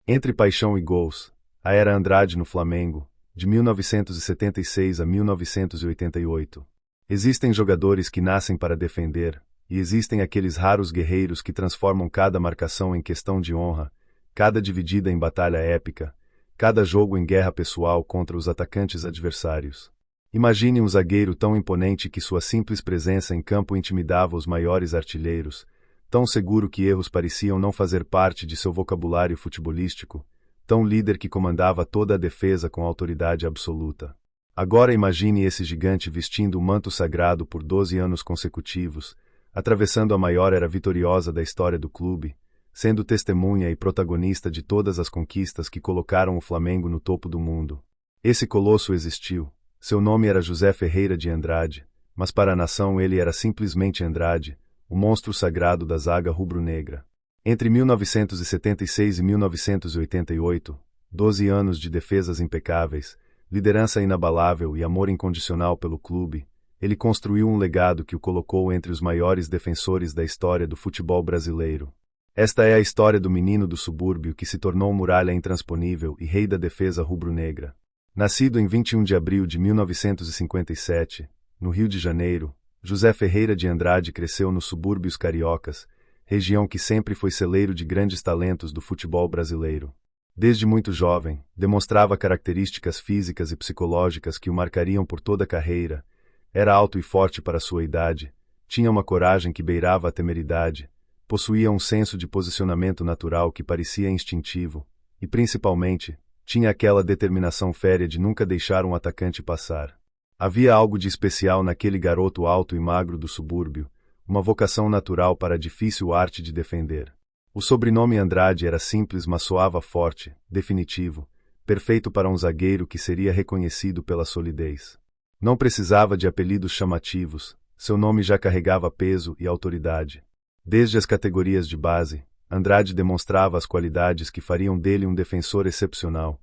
Entre paixão e gols, a era Andrade no Flamengo, de 1976 a 1988. Existem jogadores que nascem para defender, e existem aqueles raros guerreiros que transformam cada marcação em questão de honra, cada dividida em batalha épica, cada jogo em guerra pessoal contra os atacantes adversários. Imagine um zagueiro tão imponente que sua simples presença em campo intimidava os maiores artilheiros, tão seguro que erros pareciam não fazer parte de seu vocabulário futebolístico, tão líder que comandava toda a defesa com autoridade absoluta. Agora imagine esse gigante vestindo o manto sagrado por 12 anos consecutivos, atravessando a maior era vitoriosa da história do clube, sendo testemunha e protagonista de todas as conquistas que colocaram o Flamengo no topo do mundo. Esse colosso existiu. Seu nome era José Ferreira de Andrade, mas para a nação ele era simplesmente Andrade, o monstro sagrado da zaga rubro-negra. Entre 1976 e 1988, 12 anos de defesas impecáveis, liderança inabalável e amor incondicional pelo clube, ele construiu um legado que o colocou entre os maiores defensores da história do futebol brasileiro. Esta é a história do menino do subúrbio que se tornou muralha intransponível e rei da defesa rubro-negra. Nascido em 21 de abril de 1957, no Rio de Janeiro, José Ferreira de Andrade cresceu nos subúrbios cariocas, região que sempre foi celeiro de grandes talentos do futebol brasileiro. Desde muito jovem, demonstrava características físicas e psicológicas que o marcariam por toda a carreira, era alto e forte para sua idade, tinha uma coragem que beirava a temeridade, possuía um senso de posicionamento natural que parecia instintivo, e principalmente, tinha aquela determinação férrea de nunca deixar um atacante passar. Havia algo de especial naquele garoto alto e magro do subúrbio, uma vocação natural para a difícil arte de defender. O sobrenome Andrade era simples, mas soava forte, definitivo, perfeito para um zagueiro que seria reconhecido pela solidez. Não precisava de apelidos chamativos, seu nome já carregava peso e autoridade. Desde as categorias de base, Andrade demonstrava as qualidades que fariam dele um defensor excepcional: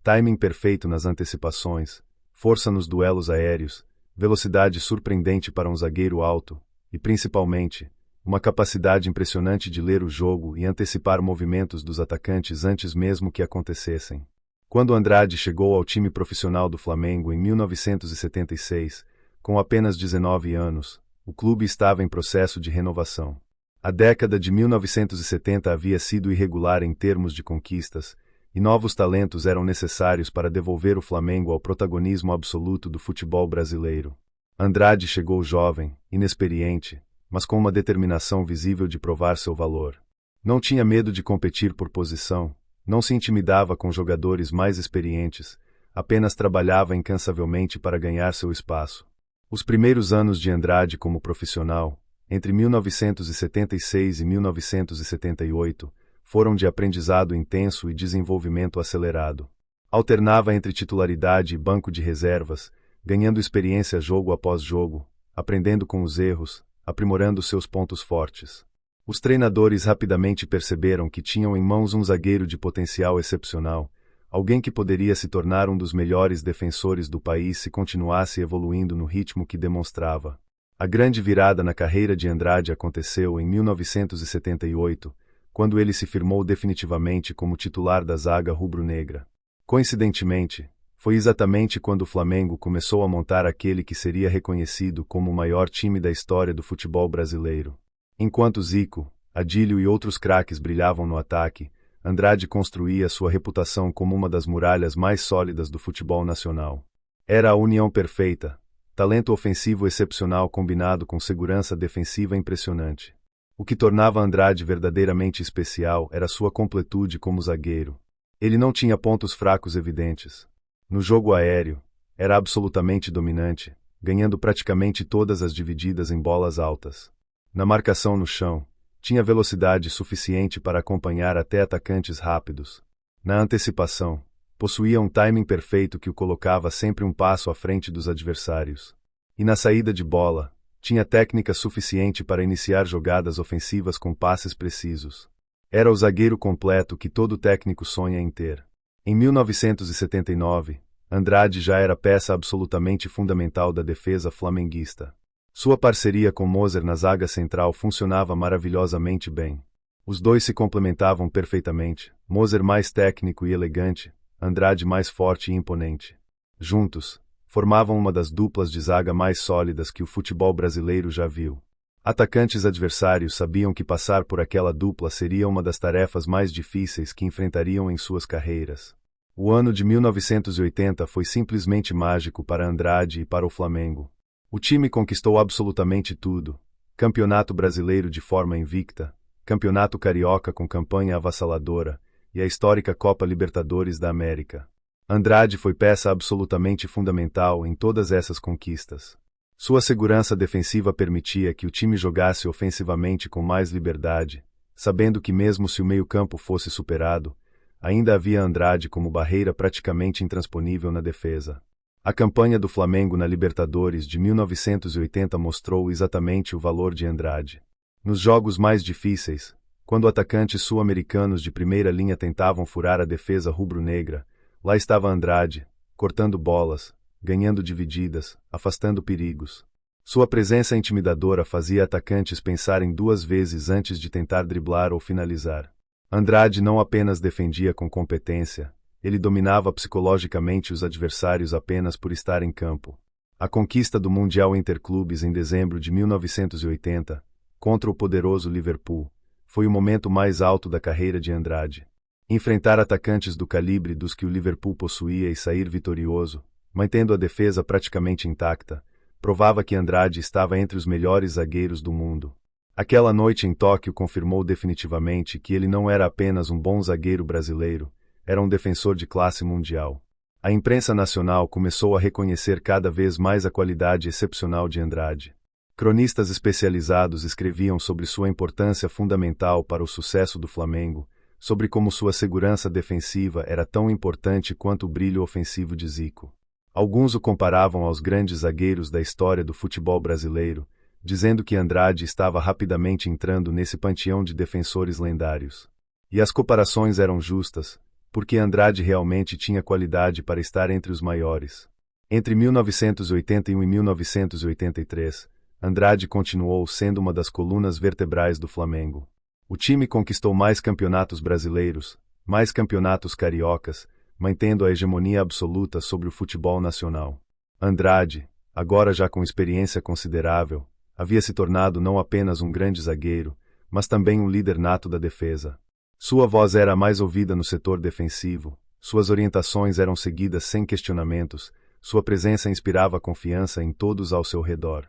timing perfeito nas antecipações, força nos duelos aéreos, velocidade surpreendente para um zagueiro alto, e principalmente, uma capacidade impressionante de ler o jogo e antecipar movimentos dos atacantes antes mesmo que acontecessem. Quando Andrade chegou ao time profissional do Flamengo em 1976, com apenas 19 anos, o clube estava em processo de renovação. A década de 1970 havia sido irregular em termos de conquistas, e novos talentos eram necessários para devolver o Flamengo ao protagonismo absoluto do futebol brasileiro. Andrade chegou jovem, inexperiente, mas com uma determinação visível de provar seu valor. Não tinha medo de competir por posição, não se intimidava com jogadores mais experientes, apenas trabalhava incansavelmente para ganhar seu espaço. Os primeiros anos de Andrade como profissional, entre 1976 e 1978, foram de aprendizado intenso e desenvolvimento acelerado. Alternava entre titularidade e banco de reservas, ganhando experiência jogo após jogo, aprendendo com os erros, aprimorando seus pontos fortes. Os treinadores rapidamente perceberam que tinham em mãos um zagueiro de potencial excepcional, alguém que poderia se tornar um dos melhores defensores do país se continuasse evoluindo no ritmo que demonstrava. A grande virada na carreira de Andrade aconteceu em 1978, quando ele se firmou definitivamente como titular da zaga rubro-negra. Coincidentemente, foi exatamente quando o Flamengo começou a montar aquele que seria reconhecido como o maior time da história do futebol brasileiro. Enquanto Zico, Adílio e outros craques brilhavam no ataque, Andrade construía sua reputação como uma das muralhas mais sólidas do futebol nacional. Era a união perfeita, talento ofensivo excepcional combinado com segurança defensiva impressionante. O que tornava Andrade verdadeiramente especial era sua completude como zagueiro. Ele não tinha pontos fracos evidentes. No jogo aéreo, era absolutamente dominante, ganhando praticamente todas as divididas em bolas altas. Na marcação no chão, tinha velocidade suficiente para acompanhar até atacantes rápidos. Na antecipação, possuía um timing perfeito que o colocava sempre um passo à frente dos adversários. E na saída de bola, tinha técnica suficiente para iniciar jogadas ofensivas com passes precisos. Era o zagueiro completo que todo técnico sonha em ter. Em 1979, Andrade já era peça absolutamente fundamental da defesa flamenguista. Sua parceria com Moser na zaga central funcionava maravilhosamente bem. Os dois se complementavam perfeitamente, Moser mais técnico e elegante, Andrade mais forte e imponente. Juntos, formavam uma das duplas de zaga mais sólidas que o futebol brasileiro já viu. Atacantes adversários sabiam que passar por aquela dupla seria uma das tarefas mais difíceis que enfrentariam em suas carreiras. O ano de 1980 foi simplesmente mágico para Andrade e para o Flamengo. O time conquistou absolutamente tudo: Campeonato Brasileiro de forma invicta, Campeonato Carioca com campanha avassaladora e a histórica Copa Libertadores da América. Andrade foi peça absolutamente fundamental em todas essas conquistas. Sua segurança defensiva permitia que o time jogasse ofensivamente com mais liberdade, sabendo que mesmo se o meio-campo fosse superado, ainda havia Andrade como barreira praticamente intransponível na defesa. A campanha do Flamengo na Libertadores de 1980 mostrou exatamente o valor de Andrade. Nos jogos mais difíceis, quando atacantes sul-americanos de primeira linha tentavam furar a defesa rubro-negra, lá estava Andrade, cortando bolas, ganhando divididas, afastando perigos. Sua presença intimidadora fazia atacantes pensarem duas vezes antes de tentar driblar ou finalizar. Andrade não apenas defendia com competência, ele dominava psicologicamente os adversários apenas por estar em campo. A conquista do Mundial Interclubes em dezembro de 1980, contra o poderoso Liverpool, foi o momento mais alto da carreira de Andrade. Enfrentar atacantes do calibre dos que o Liverpool possuía e sair vitorioso, mantendo a defesa praticamente intacta, provava que Andrade estava entre os melhores zagueiros do mundo. Aquela noite em Tóquio confirmou definitivamente que ele não era apenas um bom zagueiro brasileiro, era um defensor de classe mundial. A imprensa nacional começou a reconhecer cada vez mais a qualidade excepcional de Andrade. Cronistas especializados escreviam sobre sua importância fundamental para o sucesso do Flamengo, sobre como sua segurança defensiva era tão importante quanto o brilho ofensivo de Zico. Alguns o comparavam aos grandes zagueiros da história do futebol brasileiro, dizendo que Andrade estava rapidamente entrando nesse panteão de defensores lendários. E as comparações eram justas, porque Andrade realmente tinha qualidade para estar entre os maiores. Entre 1981 e 1983, Andrade continuou sendo uma das colunas vertebrais do Flamengo. O time conquistou mais campeonatos brasileiros, mais campeonatos cariocas, mantendo a hegemonia absoluta sobre o futebol nacional. Andrade, agora já com experiência considerável, havia se tornado não apenas um grande zagueiro, mas também um líder nato da defesa. Sua voz era a mais ouvida no setor defensivo, suas orientações eram seguidas sem questionamentos, sua presença inspirava confiança em todos ao seu redor.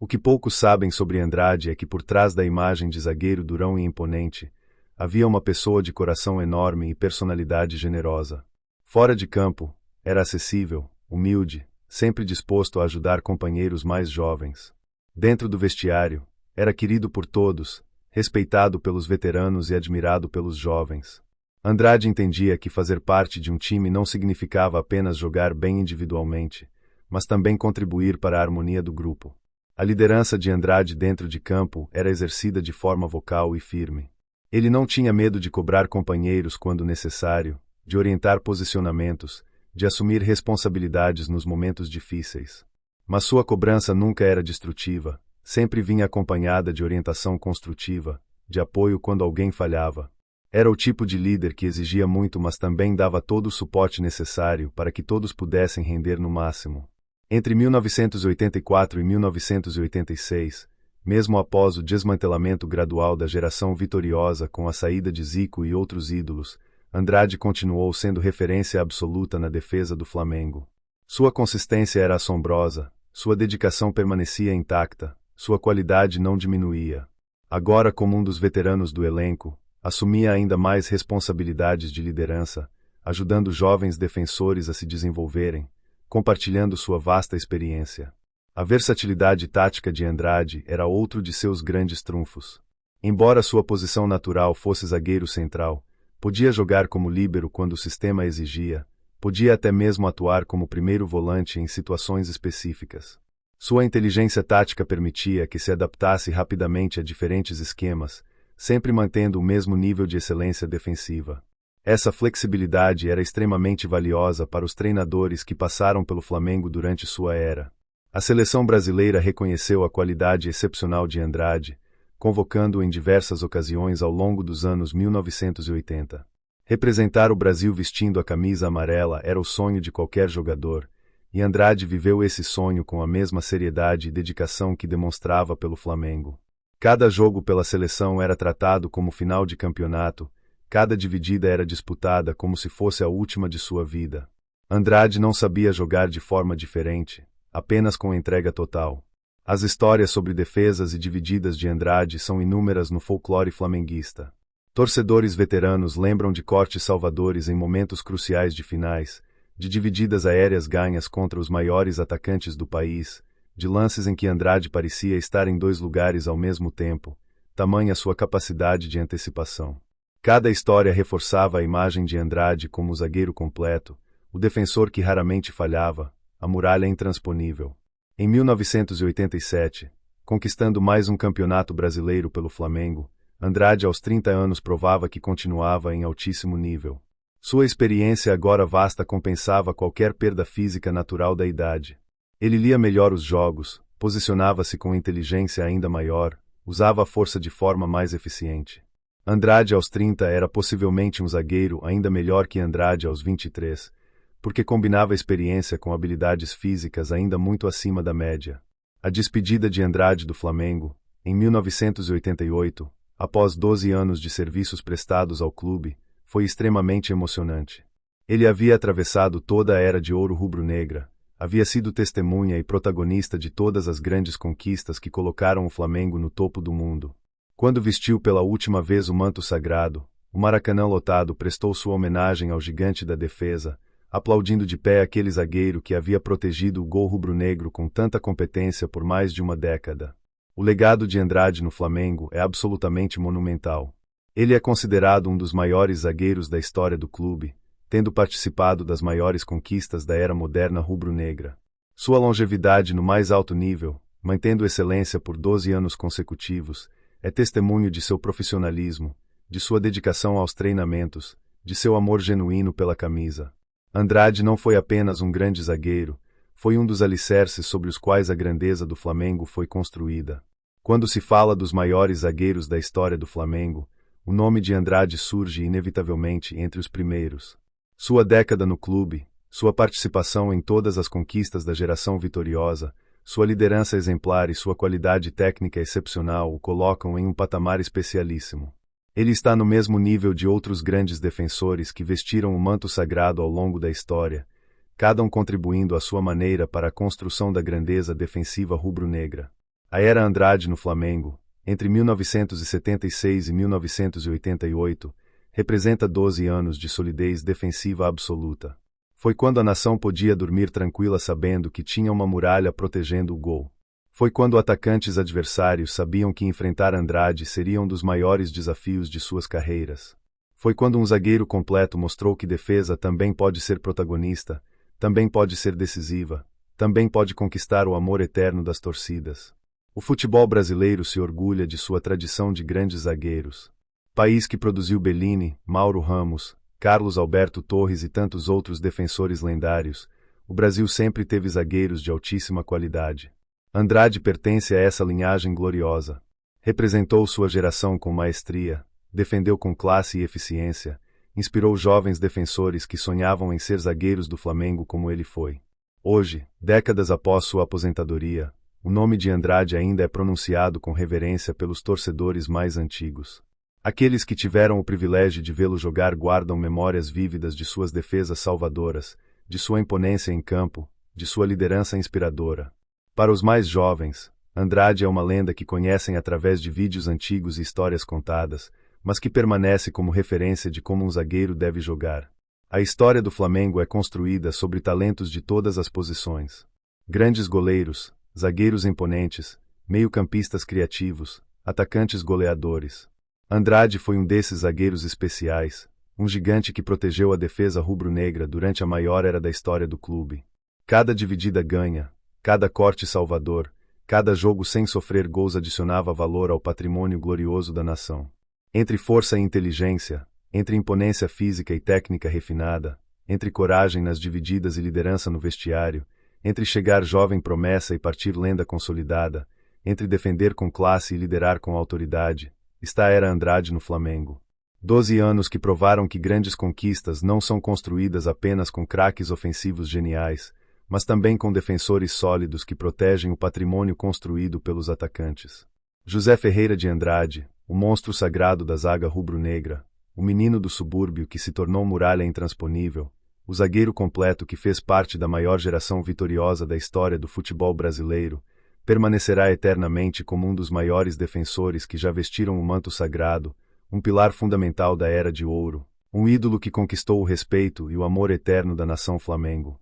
O que poucos sabem sobre Andrade é que por trás da imagem de zagueiro durão e imponente, havia uma pessoa de coração enorme e personalidade generosa. Fora de campo, era acessível, humilde, sempre disposto a ajudar companheiros mais jovens. Dentro do vestiário, era querido por todos, respeitado pelos veteranos e admirado pelos jovens. Andrade entendia que fazer parte de um time não significava apenas jogar bem individualmente, mas também contribuir para a harmonia do grupo. A liderança de Andrade dentro de campo era exercida de forma vocal e firme. Ele não tinha medo de cobrar companheiros quando necessário, de orientar posicionamentos, de assumir responsabilidades nos momentos difíceis. Mas sua cobrança nunca era destrutiva, sempre vinha acompanhada de orientação construtiva, de apoio quando alguém falhava. Era o tipo de líder que exigia muito, mas também dava todo o suporte necessário para que todos pudessem render no máximo. Entre 1984 e 1986, mesmo após o desmantelamento gradual da geração vitoriosa com a saída de Zico e outros ídolos, Andrade continuou sendo referência absoluta na defesa do Flamengo. Sua consistência era assombrosa, sua dedicação permanecia intacta, sua qualidade não diminuía. Agora, como um dos veteranos do elenco, assumia ainda mais responsabilidades de liderança, ajudando jovens defensores a se desenvolverem, compartilhando sua vasta experiência. A versatilidade tática de Andrade era outro de seus grandes trunfos. Embora sua posição natural fosse zagueiro central, podia jogar como líbero quando o sistema exigia, podia até mesmo atuar como primeiro volante em situações específicas. Sua inteligência tática permitia que se adaptasse rapidamente a diferentes esquemas, sempre mantendo o mesmo nível de excelência defensiva. Essa flexibilidade era extremamente valiosa para os treinadores que passaram pelo Flamengo durante sua era. A seleção brasileira reconheceu a qualidade excepcional de Andrade, convocando-o em diversas ocasiões ao longo dos anos 1980. Representar o Brasil vestindo a camisa amarela era o sonho de qualquer jogador, e Andrade viveu esse sonho com a mesma seriedade e dedicação que demonstrava pelo Flamengo. Cada jogo pela seleção era tratado como final de campeonato, cada dividida era disputada como se fosse a última de sua vida. Andrade não sabia jogar de forma diferente, apenas com entrega total. As histórias sobre defesas e divididas de Andrade são inúmeras no folclore flamenguista. Torcedores veteranos lembram de cortes salvadores em momentos cruciais de finais, de divididas aéreas ganhas contra os maiores atacantes do país, de lances em que Andrade parecia estar em dois lugares ao mesmo tempo, tamanha sua capacidade de antecipação. Cada história reforçava a imagem de Andrade como o zagueiro completo, o defensor que raramente falhava, a muralha intransponível. Em 1987, conquistando mais um campeonato brasileiro pelo Flamengo, Andrade aos 30 anos provava que continuava em altíssimo nível. Sua experiência agora vasta compensava qualquer perda física natural da idade. Ele lia melhor os jogos, posicionava-se com inteligência ainda maior, usava a força de forma mais eficiente. Andrade aos 30 era possivelmente um zagueiro ainda melhor que Andrade aos 23, porque combinava experiência com habilidades físicas ainda muito acima da média. A despedida de Andrade do Flamengo, em 1988, após 12 anos de serviços prestados ao clube, foi extremamente emocionante. Ele havia atravessado toda a era de ouro rubro-negra, havia sido testemunha e protagonista de todas as grandes conquistas que colocaram o Flamengo no topo do mundo. Quando vestiu pela última vez o manto sagrado, o Maracanã lotado prestou sua homenagem ao gigante da defesa, aplaudindo de pé aquele zagueiro que havia protegido o gol rubro-negro com tanta competência por mais de uma década. O legado de Andrade no Flamengo é absolutamente monumental. Ele é considerado um dos maiores zagueiros da história do clube, tendo participado das maiores conquistas da era moderna rubro-negra. Sua longevidade no mais alto nível, mantendo excelência por 12 anos consecutivos, é testemunho de seu profissionalismo, de sua dedicação aos treinamentos, de seu amor genuíno pela camisa. Andrade não foi apenas um grande zagueiro, foi um dos alicerces sobre os quais a grandeza do Flamengo foi construída. Quando se fala dos maiores zagueiros da história do Flamengo, o nome de Andrade surge inevitavelmente entre os primeiros. Sua década no clube, sua participação em todas as conquistas da geração vitoriosa, sua liderança exemplar e sua qualidade técnica excepcional o colocam em um patamar especialíssimo. Ele está no mesmo nível de outros grandes defensores que vestiram o manto sagrado ao longo da história, cada um contribuindo à sua maneira para a construção da grandeza defensiva rubro-negra. A era Andrade no Flamengo, entre 1976 e 1988, representa 12 anos de solidez defensiva absoluta. Foi quando a nação podia dormir tranquila sabendo que tinha uma muralha protegendo o gol. Foi quando atacantes adversários sabiam que enfrentar Andrade seria um dos maiores desafios de suas carreiras. Foi quando um zagueiro completo mostrou que defesa também pode ser protagonista, também pode ser decisiva, também pode conquistar o amor eterno das torcidas. O futebol brasileiro se orgulha de sua tradição de grandes zagueiros. País que produziu Bellini, Mauro Ramos, Carlos Alberto Torres e tantos outros defensores lendários, o Brasil sempre teve zagueiros de altíssima qualidade. Andrade pertence a essa linhagem gloriosa. Representou sua geração com maestria, defendeu com classe e eficiência, inspirou jovens defensores que sonhavam em ser zagueiros do Flamengo como ele foi. Hoje, décadas após sua aposentadoria, o nome de Andrade ainda é pronunciado com reverência pelos torcedores mais antigos. Aqueles que tiveram o privilégio de vê-lo jogar guardam memórias vívidas de suas defesas salvadoras, de sua imponência em campo, de sua liderança inspiradora. Para os mais jovens, Andrade é uma lenda que conhecem através de vídeos antigos e histórias contadas, mas que permanece como referência de como um zagueiro deve jogar. A história do Flamengo é construída sobre talentos de todas as posições. Grandes goleiros, zagueiros imponentes, meio-campistas criativos, atacantes goleadores. Andrade foi um desses zagueiros especiais, um gigante que protegeu a defesa rubro-negra durante a maior era da história do clube. Cada dividida ganha, cada corte salvador, cada jogo sem sofrer gols adicionava valor ao patrimônio glorioso da nação. Entre força e inteligência, entre imponência física e técnica refinada, entre coragem nas divididas e liderança no vestiário, entre chegar jovem promessa e partir lenda consolidada, entre defender com classe e liderar com autoridade, está a era Andrade no Flamengo. 12 anos que provaram que grandes conquistas não são construídas apenas com craques ofensivos geniais, mas também com defensores sólidos que protegem o patrimônio construído pelos atacantes. José Ferreira de Andrade, o monstro sagrado da zaga rubro-negra, o menino do subúrbio que se tornou muralha intransponível, o zagueiro completo que fez parte da maior geração vitoriosa da história do futebol brasileiro, permanecerá eternamente como um dos maiores defensores que já vestiram o manto sagrado, um pilar fundamental da Era de Ouro, um ídolo que conquistou o respeito e o amor eterno da nação Flamengo.